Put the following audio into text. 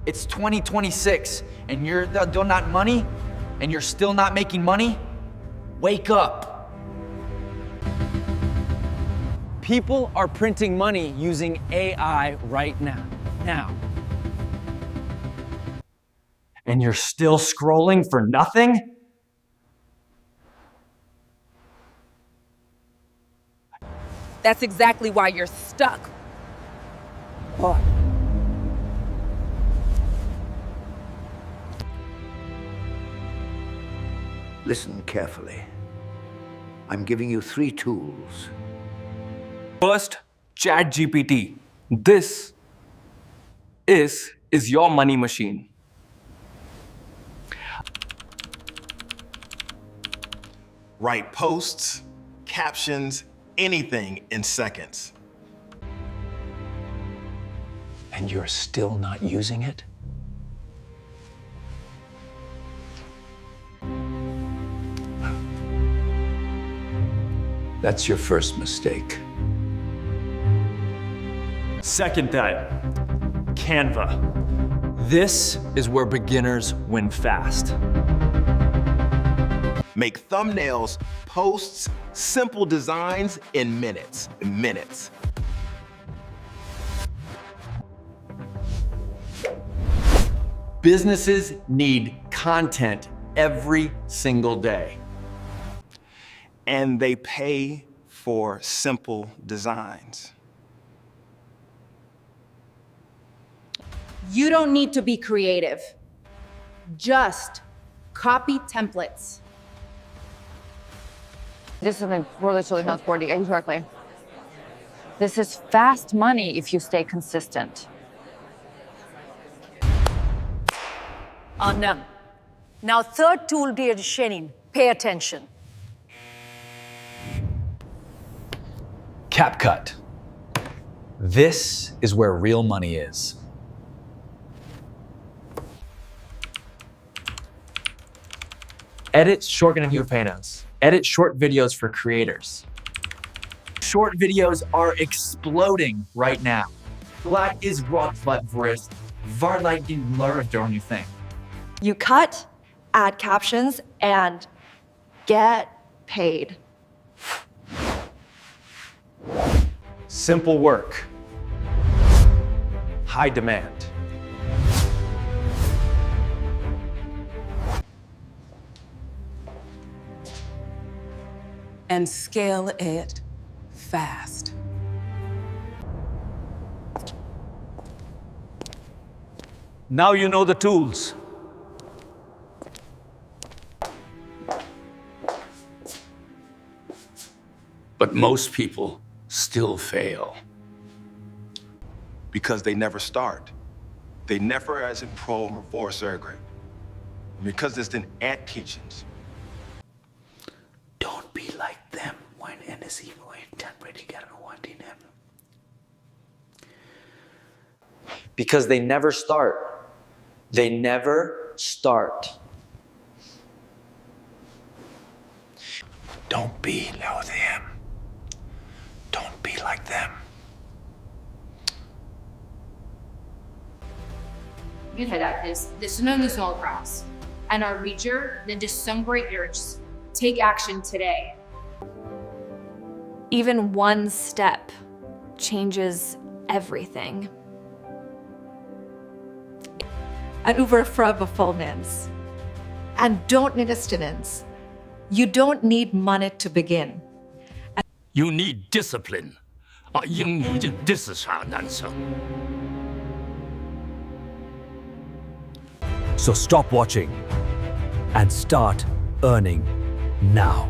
It's 2026 and you're still not money and you're still not making money? Wake up. People are printing money using AI right now. And you're still scrolling for nothing? That's exactly why you're stuck. What? Listen carefully. I'm giving you 3 tools. First, ChatGPT. This is your money machine. Write posts, captions, anything in seconds. And you're still not using it? That's your first mistake. Second type, Canva. This is where beginners win fast. Make thumbnails, posts, simple designs in minutes. Businesses need content every single day. And they pay for simple designs. You don't need to be creative. Just copy templates. This is really not sporty, exactly. This is fast money if you stay consistent. No. Now, third tool, dear Shenin, pay attention. CapCut. This is where real money is. Edit short videos. Edit short videos for creators. Short videos are exploding right now. Black is brought vrist, varlight in blur don't you think? You cut, add captions, and get paid. Simple work. High demand. And scale it fast. Now you know the tools. But most people still fail. Because they never start. They never as in pro or surgery. Because it's in ant kitchens. Don't be like them when NSE ready get one in them. Because they never start. They never start. Don't be like them. Don't be like them. You know that this is only small crops. And our reader, then just some great years. Take action today. Even one step changes everything. And over performance. And don't need abstinence. You don't need money to begin. You need discipline. 英语就 this is how 难受. So stop watching and start earning now.